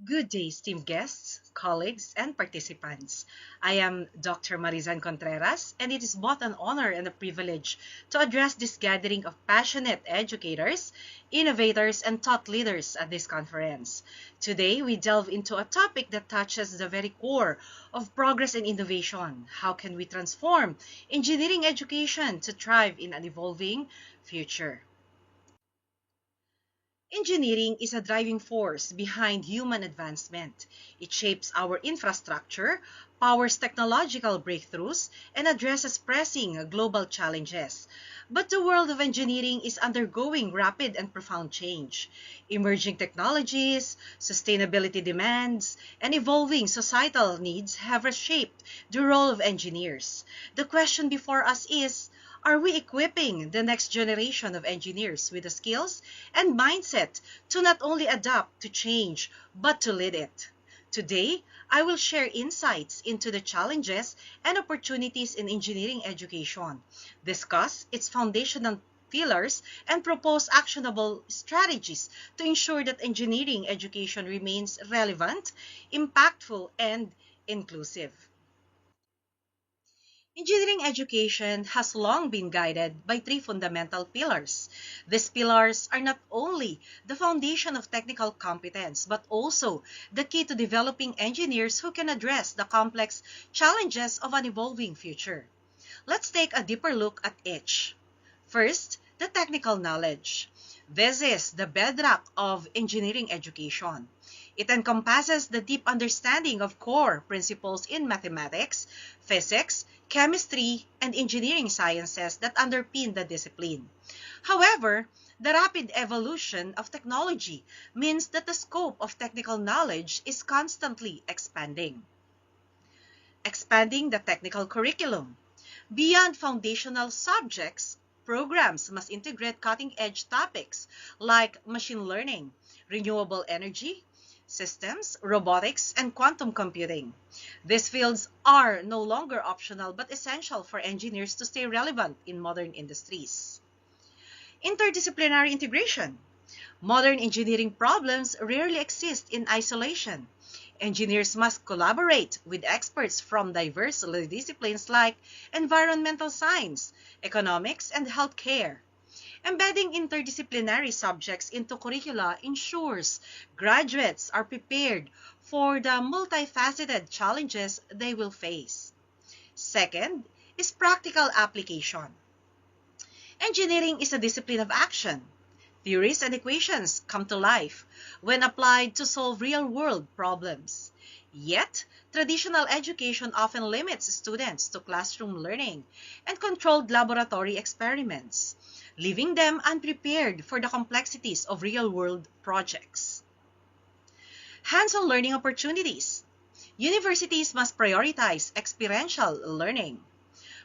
Good day, esteemed guests, colleagues, and participants. I am Dr. Marizan Contreras, and it is both an honor and a privilege to address this gathering of passionate educators, innovators, and thought leaders at this conference. Today, we delve into a topic that touches the very core of progress and innovation. How can we transform engineering education to thrive in an evolving future? Engineering is a driving force behind human advancement. It shapes our infrastructure, powers technological breakthroughs, and addresses pressing global challenges. But the world of engineering is undergoing rapid and profound change. Emerging technologies, sustainability demands, and evolving societal needs have reshaped the role of engineers. The question before us is, are we equipping the next generation of engineers with the skills and mindset to not only adapt to change, but to lead it? Today, I will share insights into the challenges and opportunities in engineering education, discuss its foundational pillars, and propose actionable strategies to ensure that engineering education remains relevant, impactful, and inclusive. Engineering education has long been guided by three fundamental pillars. These pillars are not only the foundation of technical competence, but also the key to developing engineers who can address the complex challenges of an evolving future. Let's take a deeper look at each. First, the technical knowledge. This is the bedrock of engineering education. It encompasses the deep understanding of core principles in mathematics, physics, chemistry, and engineering sciences that underpin the discipline. However, the rapid evolution of technology means that the scope of technical knowledge is constantly expanding. Expanding the technical curriculum. Beyond foundational subjects, programs must integrate cutting-edge topics like machine learning, renewable energy, systems, robotics, and quantum computing. These fields are no longer optional but essential for engineers to stay relevant in modern industries. Interdisciplinary integration. Modern engineering problems rarely exist in isolation. Engineers must collaborate with experts from diverse disciplines like environmental science, economics, and healthcare. Embedding interdisciplinary subjects into curricula ensures graduates are prepared for the multifaceted challenges they will face. Second is practical application. Engineering is a discipline of action. Theories and equations come to life when applied to solve real-world problems. Yet, traditional education often limits students to classroom learning and controlled laboratory experiments, leaving them unprepared for the complexities of real-world projects. Hands-on learning opportunities. Universities must prioritize experiential learning.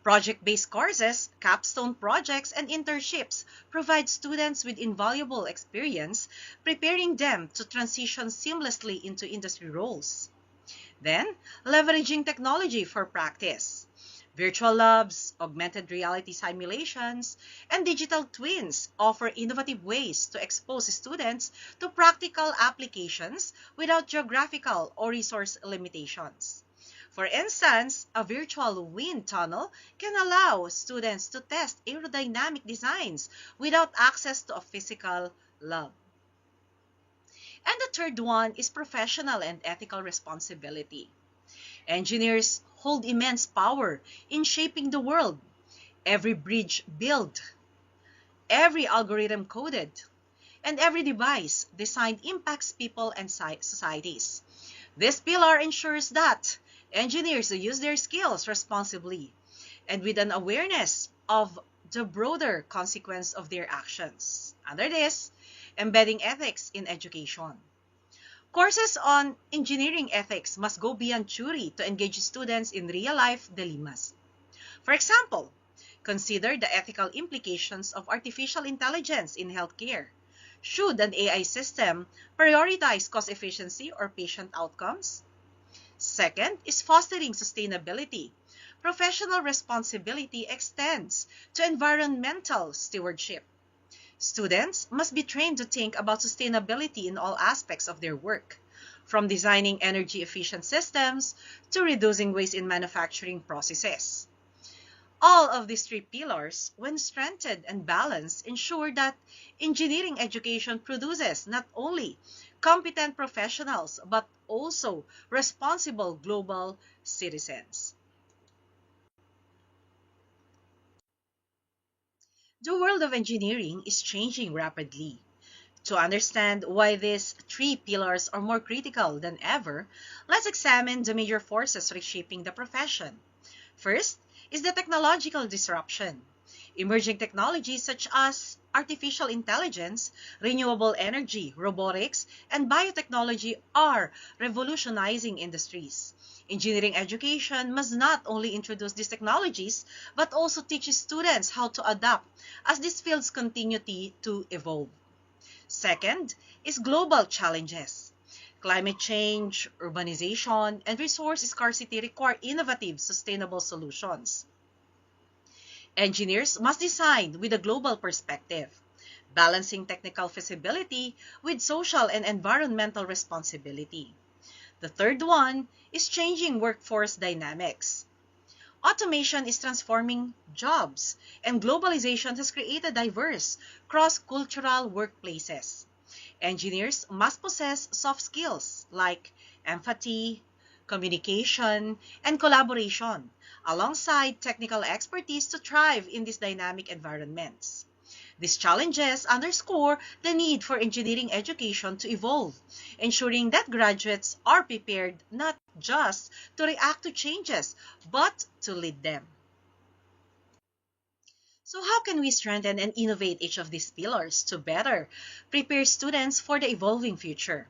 Project-based courses, capstone projects, and internships provide students with invaluable experience, preparing them to transition seamlessly into industry roles. Then, leveraging technology for practice. Virtual labs, augmented reality simulations, and digital twins offer innovative ways to expose students to practical applications without geographical or resource limitations. For instance, a virtual wind tunnel can allow students to test aerodynamic designs without access to a physical lab. And the third one is professional and ethical responsibility. Engineers hold immense power in shaping the world. Every bridge built, every algorithm coded, and every device designed impacts people and societies. This pillar ensures that engineers use their skills responsibly and with an awareness of the broader consequence of their actions. Under this, embedding ethics in education. Courses on engineering ethics must go beyond theory to engage students in real-life dilemmas. For example, consider the ethical implications of artificial intelligence in healthcare. Should an AI system prioritize cost efficiency or patient outcomes? Second is fostering sustainability. Professional responsibility extends to environmental stewardship. Students must be trained to think about sustainability in all aspects of their work, from designing energy-efficient systems to reducing waste in manufacturing processes. All of these three pillars, when strengthened and balanced, ensure that engineering education produces not only competent professionals but also responsible global citizens. The world of engineering is changing rapidly. To understand why these three pillars are more critical than ever, let's examine the major forces reshaping the profession. First is the technological disruption. Emerging technologies such as artificial intelligence, renewable energy, robotics, and biotechnology are revolutionizing industries. Engineering education must not only introduce these technologies, but also teach students how to adapt as these fields continue to evolve. Second is global challenges. Climate change, urbanization, and resource scarcity require innovative, sustainable solutions. Engineers must design with a global perspective, balancing technical feasibility with social and environmental responsibility. The third one is changing workforce dynamics. Automation is transforming jobs, and globalization has created diverse, cross-cultural workplaces. Engineers must possess soft skills like empathy, communication, and collaboration, alongside technical expertise to thrive in these dynamic environments. These challenges underscore the need for engineering education to evolve, ensuring that graduates are prepared not just to react to changes, but to lead them. So how can we strengthen and innovate each of these pillars to better prepare students for the evolving future?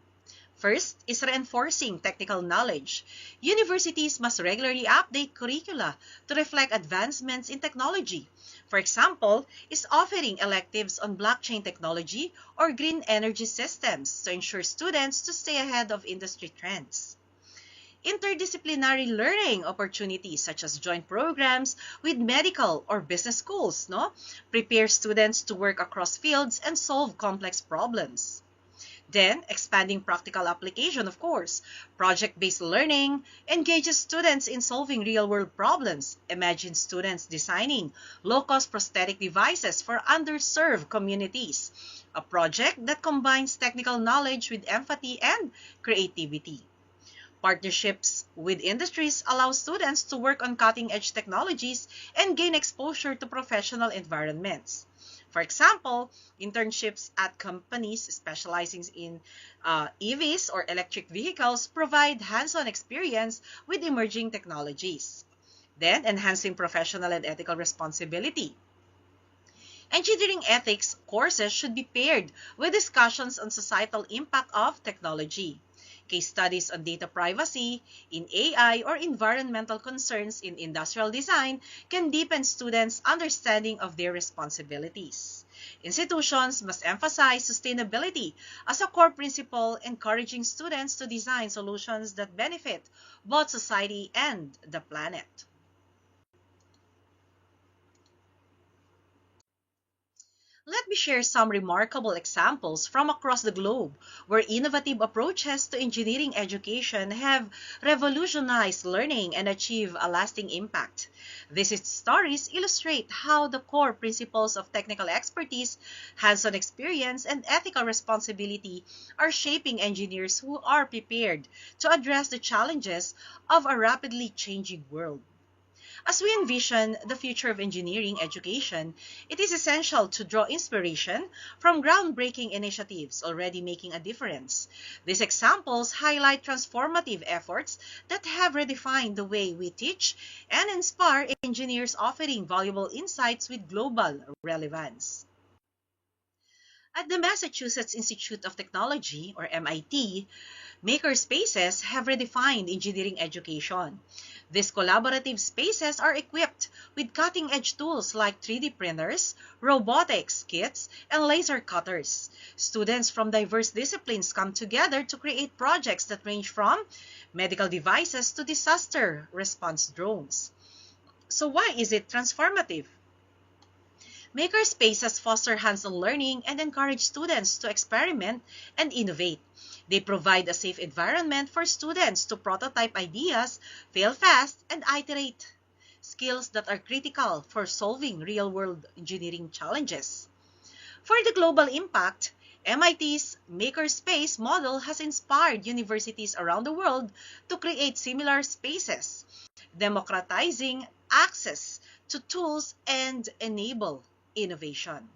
First is reinforcing technical knowledge. Universities must regularly update curricula to reflect advancements in technology. For example, is offering electives on blockchain technology or green energy systems to ensure students to stay ahead of industry trends. Interdisciplinary learning opportunities such as joint programs with medical or business schools, no, prepare students to work across fields and solve complex problems. Then, expanding practical application, of course. Project-based learning engages students in solving real-world problems. Imagine students designing low-cost prosthetic devices for underserved communities. A project that combines technical knowledge with empathy and creativity. Partnerships with industries allow students to work on cutting-edge technologies and gain exposure to professional environments. For example, internships at companies specializing in EVs or electric vehicles provide hands-on experience with emerging technologies. Then, enhancing professional and ethical responsibility. Engineering ethics courses should be paired with discussions on societal impact of technology. Case studies on data privacy in AI or environmental concerns in industrial design can deepen students' understanding of their responsibilities. Institutions must emphasize sustainability as a core principle, encouraging students to design solutions that benefit both society and the planet. Let me share some remarkable examples from across the globe where innovative approaches to engineering education have revolutionized learning and achieved a lasting impact. These stories illustrate how the core principles of technical expertise, hands-on experience, and ethical responsibility are shaping engineers who are prepared to address the challenges of a rapidly changing world. As we envision the future of engineering education, it is essential to draw inspiration from groundbreaking initiatives already making a difference. These examples highlight transformative efforts that have redefined the way we teach and inspire engineers, offering valuable insights with global relevance. At the Massachusetts Institute of Technology, or MIT, maker spaces have redefined engineering education. These collaborative spaces are equipped with cutting-edge tools like 3D printers, robotics kits, and laser cutters. Students from diverse disciplines come together to create projects that range from medical devices to disaster response drones. So why is it transformative? Makerspaces foster hands-on learning and encourage students to experiment and innovate. They provide a safe environment for students to prototype ideas, fail fast, and iterate, skills that are critical for solving real-world engineering challenges. For the global impact, MIT's Makerspace model has inspired universities around the world to create similar spaces, democratizing access to tools and enable innovation.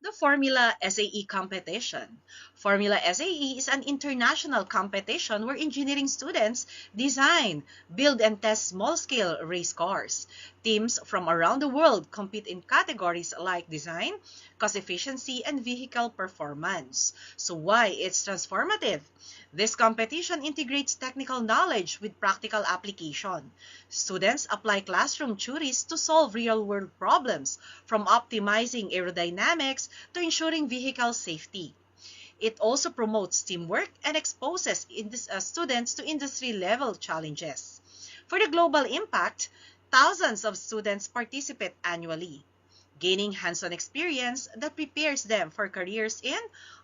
The Formula SAE competition. Formula SAE is an international competition where engineering students design, build, and test small-scale race cars. Teams from around the world compete in categories like design, cost efficiency, and vehicle performance. So why it's transformative? This competition integrates technical knowledge with practical application. Students apply classroom theories to solve real-world problems, from optimizing aerodynamics to ensuring vehicle safety. It also promotes teamwork and exposes students to industry-level challenges. For the global impact, thousands of students participate annually, gaining hands-on experience that prepares them for careers in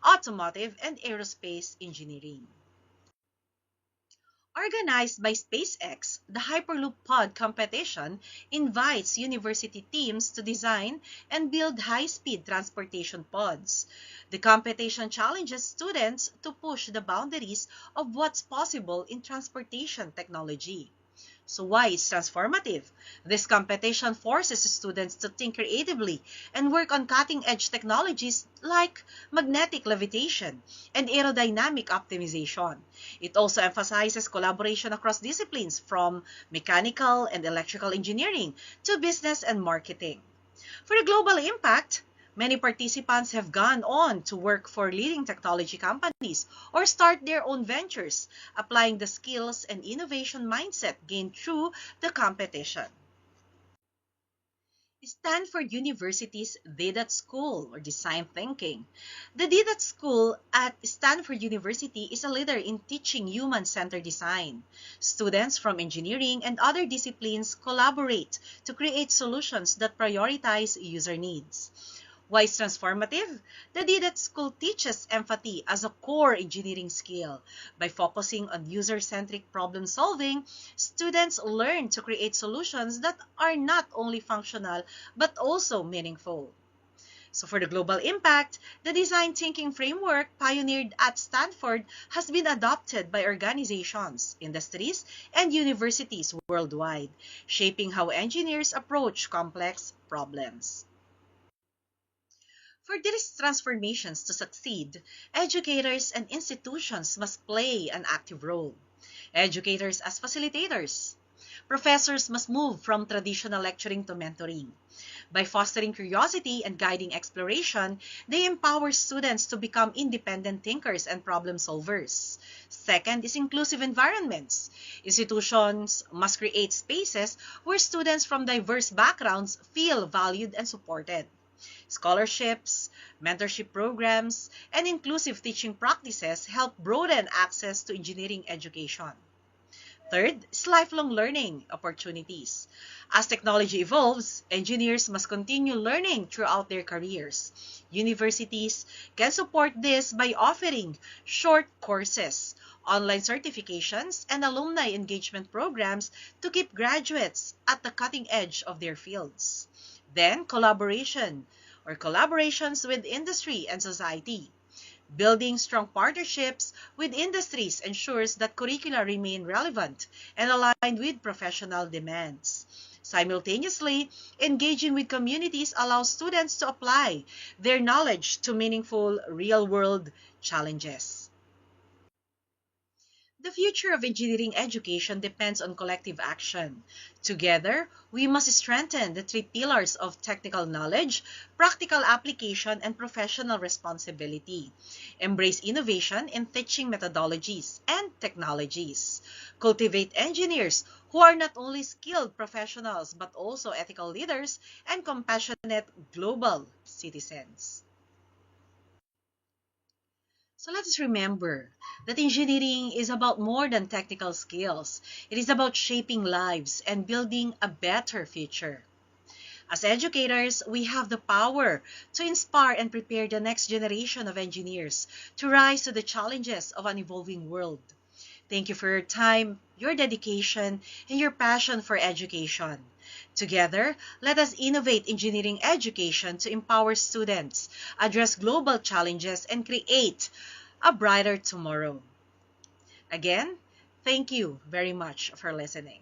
automotive and aerospace engineering. Organized by SpaceX, the Hyperloop Pod competition invites university teams to design and build high-speed transportation pods. The competition challenges students to push the boundaries of what's possible in transportation technology. So why it's transformative? This competition forces students to think creatively and work on cutting-edge technologies like magnetic levitation and aerodynamic optimization. It also emphasizes collaboration across disciplines from mechanical and electrical engineering to business and marketing. For the global impact, many participants have gone on to work for leading technology companies or start their own ventures, applying the skills and innovation mindset gained through the competition. Stanford University's DIDAT School or Design Thinking. The DIDAT School at Stanford University is a leader in teaching human-centered design. Students from engineering and other disciplines collaborate to create solutions that prioritize user needs. Why is transformative? The DDAT school teaches empathy as a core engineering skill. By focusing on user-centric problem solving, students learn to create solutions that are not only functional but also meaningful. So for the global impact, the design thinking framework pioneered at Stanford has been adopted by organizations, industries, and universities worldwide, shaping how engineers approach complex problems. For these transformations to succeed, educators and institutions must play an active role. Educators as facilitators. Professors must move from traditional lecturing to mentoring. By fostering curiosity and guiding exploration, they empower students to become independent thinkers and problem solvers. Second is inclusive environments. Institutions must create spaces where students from diverse backgrounds feel valued and supported. Scholarships, mentorship programs, and inclusive teaching practices help broaden access to engineering education. Third is lifelong learning opportunities. As technology evolves, engineers must continue learning throughout their careers. Universities can support this by offering short courses, online certifications, and alumni engagement programs to keep graduates at the cutting edge of their fields. Then, collaborations with industry and society. Building strong partnerships with industries ensures that curricula remain relevant and aligned with professional demands. Simultaneously, engaging with communities allows students to apply their knowledge to meaningful real-world challenges. The future of engineering education depends on collective action. Together, we must strengthen the three pillars of technical knowledge, practical application, and professional responsibility. Embrace innovation in teaching methodologies and technologies. Cultivate engineers who are not only skilled professionals but also ethical leaders and compassionate global citizens. So let us remember that engineering is about more than technical skills. It is about shaping lives and building a better future. As educators, we have the power to inspire and prepare the next generation of engineers to rise to the challenges of an evolving world. Thank you for your time, your dedication, and your passion for education. Together, let us innovate engineering education to empower students, address global challenges, and create a brighter tomorrow. Again, thank you very much for listening.